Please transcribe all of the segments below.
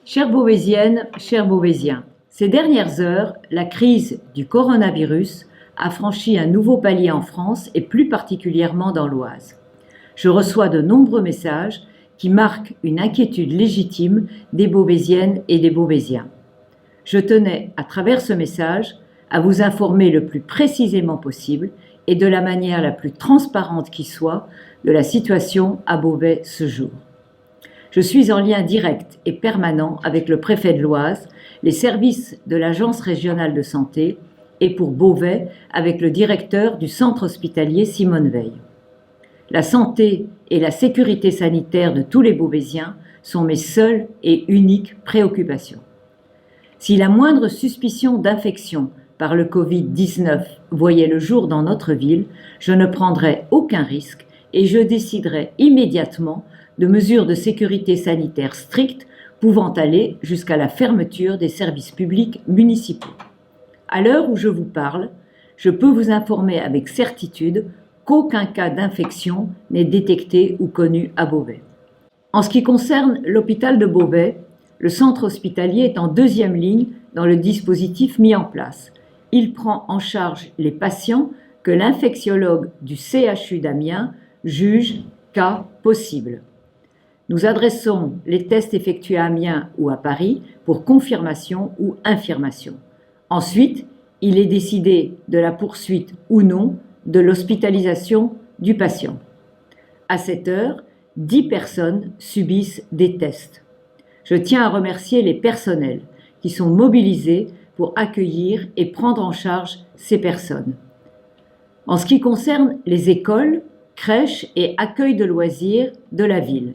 Chères Beauvaisiennes, chers Beauvaisiens, ces dernières heures, la crise du coronavirus a franchi un nouveau palier en France et plus particulièrement dans l'Oise. Je reçois de nombreux messages qui marquent une inquiétude légitime des Beauvaisiennes et des Beauvaisiens. Je tenais, à travers ce message, à vous informer le plus précisément possible et de la manière la plus transparente qui soit de la situation à Beauvais ce jour. Je suis en lien direct et permanent avec le préfet de l'Oise, les services de l'Agence régionale de santé et pour Beauvais avec le directeur du centre hospitalier Simone Veil. La santé et la sécurité sanitaire de tous les Beauvaisiens sont mes seules et uniques préoccupations. Si la moindre suspicion d'infection par le Covid-19 voyait le jour dans notre ville, je ne prendrais aucun risque et je déciderais immédiatement de mesures de sécurité sanitaire strictes pouvant aller jusqu'à la fermeture des services publics municipaux. À l'heure où je vous parle, je peux vous informer avec certitude qu'aucun cas d'infection n'est détecté ou connu à Beauvais. En ce qui concerne l'hôpital de Beauvais, le centre hospitalier est en deuxième ligne dans le dispositif mis en place. Il prend en charge les patients que l'infectiologue du CHU d'Amiens juge cas possibles. Nous adressons les tests effectués à Amiens ou à Paris pour confirmation ou infirmation. Ensuite, il est décidé de la poursuite ou non de l'hospitalisation du patient. À cette heure, 10 personnes subissent des tests. Je tiens à remercier les personnels qui sont mobilisés pour accueillir et prendre en charge ces personnes. En ce qui concerne les écoles, crèches et accueils de loisirs de la ville,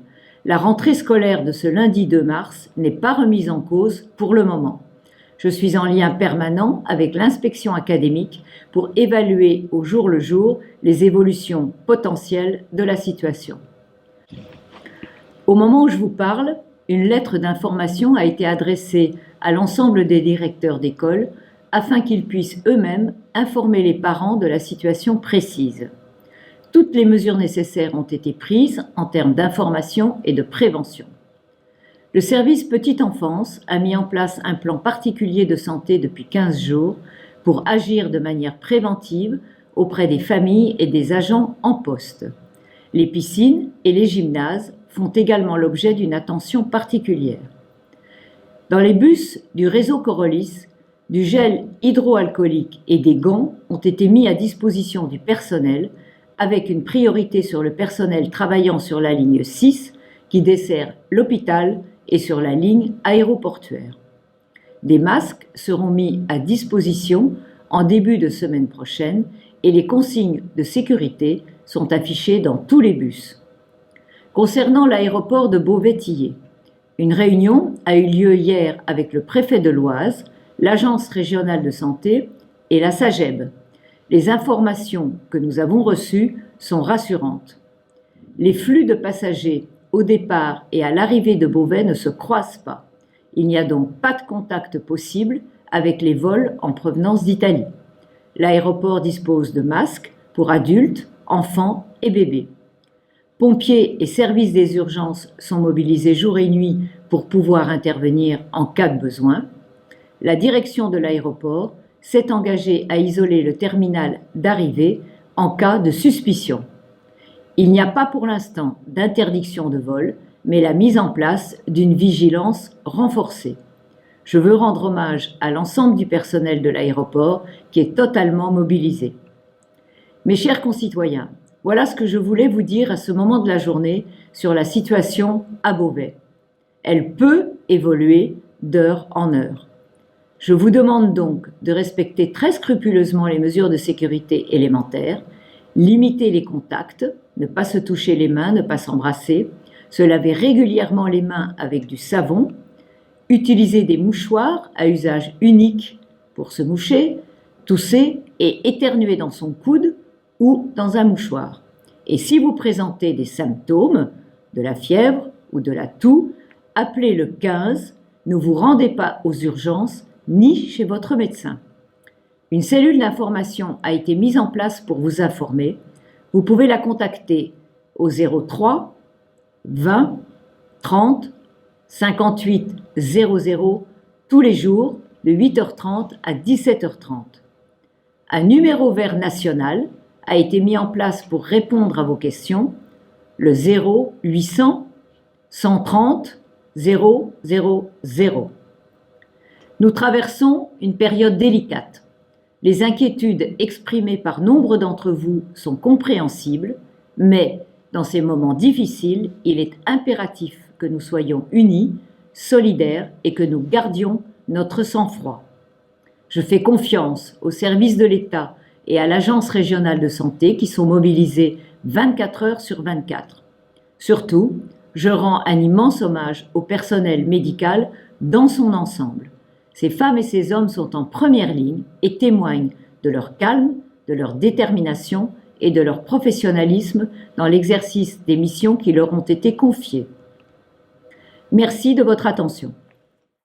la rentrée scolaire de ce lundi 2 mars n'est pas remise en cause pour le moment. Je suis en lien permanent avec l'inspection académique pour évaluer au jour le jour les évolutions potentielles de la situation. Au moment où je vous parle, une lettre d'information a été adressée à l'ensemble des directeurs d'école afin qu'ils puissent eux-mêmes informer les parents de la situation précise. Toutes les mesures nécessaires ont été prises en termes d'information et de prévention. Le service Petite Enfance a mis en place un plan particulier de santé depuis 15 jours pour agir de manière préventive auprès des familles et des agents en poste. Les piscines et les gymnases font également l'objet d'une attention particulière. Dans les bus du réseau Corolis, du gel hydroalcoolique et des gants ont été mis à disposition du personnel avec une priorité sur le personnel travaillant sur la ligne 6 qui dessert l'hôpital et sur la ligne aéroportuaire. Des masques seront mis à disposition en début de semaine prochaine et les consignes de sécurité sont affichées dans tous les bus. Concernant l'aéroport de Beauvais-Tillé, une réunion a eu lieu hier avec le préfet de l'Oise, l'Agence régionale de santé et la SAGEB. Les informations que nous avons reçues sont rassurantes. Les flux de passagers au départ et à l'arrivée de Beauvais ne se croisent pas. Il n'y a donc pas de contact possible avec les vols en provenance d'Italie. L'aéroport dispose de masques pour adultes, enfants et bébés. Pompiers et services des urgences sont mobilisés jour et nuit pour pouvoir intervenir en cas de besoin. La direction de l'aéroport s'est engagée à isoler le terminal d'arrivée en cas de suspicion. Il n'y a pas pour l'instant d'interdiction de vol, mais la mise en place d'une vigilance renforcée. Je veux rendre hommage à l'ensemble du personnel de l'aéroport qui est totalement mobilisé. Mes chers concitoyens, voilà ce que je voulais vous dire à ce moment de la journée sur la situation à Beauvais. Elle peut évoluer d'heure en heure. Je vous demande donc de respecter très scrupuleusement les mesures de sécurité élémentaires, limiter les contacts, ne pas se toucher les mains, ne pas s'embrasser, se laver régulièrement les mains avec du savon, utiliser des mouchoirs à usage unique pour se moucher, tousser et éternuer dans son coude ou dans un mouchoir. Et si vous présentez des symptômes, de la fièvre ou de la toux, appelez le 15, ne vous rendez pas aux urgences ni chez votre médecin. Une cellule d'information a été mise en place pour vous informer. Vous pouvez la contacter au 03 20 30 58 00 tous les jours de 8h30 à 17h30. Un numéro vert national a été mis en place pour répondre à vos questions, le 0800 130 000. Nous traversons une période délicate. Les inquiétudes exprimées par nombre d'entre vous sont compréhensibles, mais dans ces moments difficiles, il est impératif que nous soyons unis, solidaires et que nous gardions notre sang-froid. Je fais confiance aux services de l'État et à l'Agence régionale de santé qui sont mobilisés 24 heures sur 24. Surtout, je rends un immense hommage au personnel médical dans son ensemble. Ces femmes et ces hommes sont en première ligne et témoignent de leur calme, de leur détermination et de leur professionnalisme dans l'exercice des missions qui leur ont été confiées. Merci de votre attention.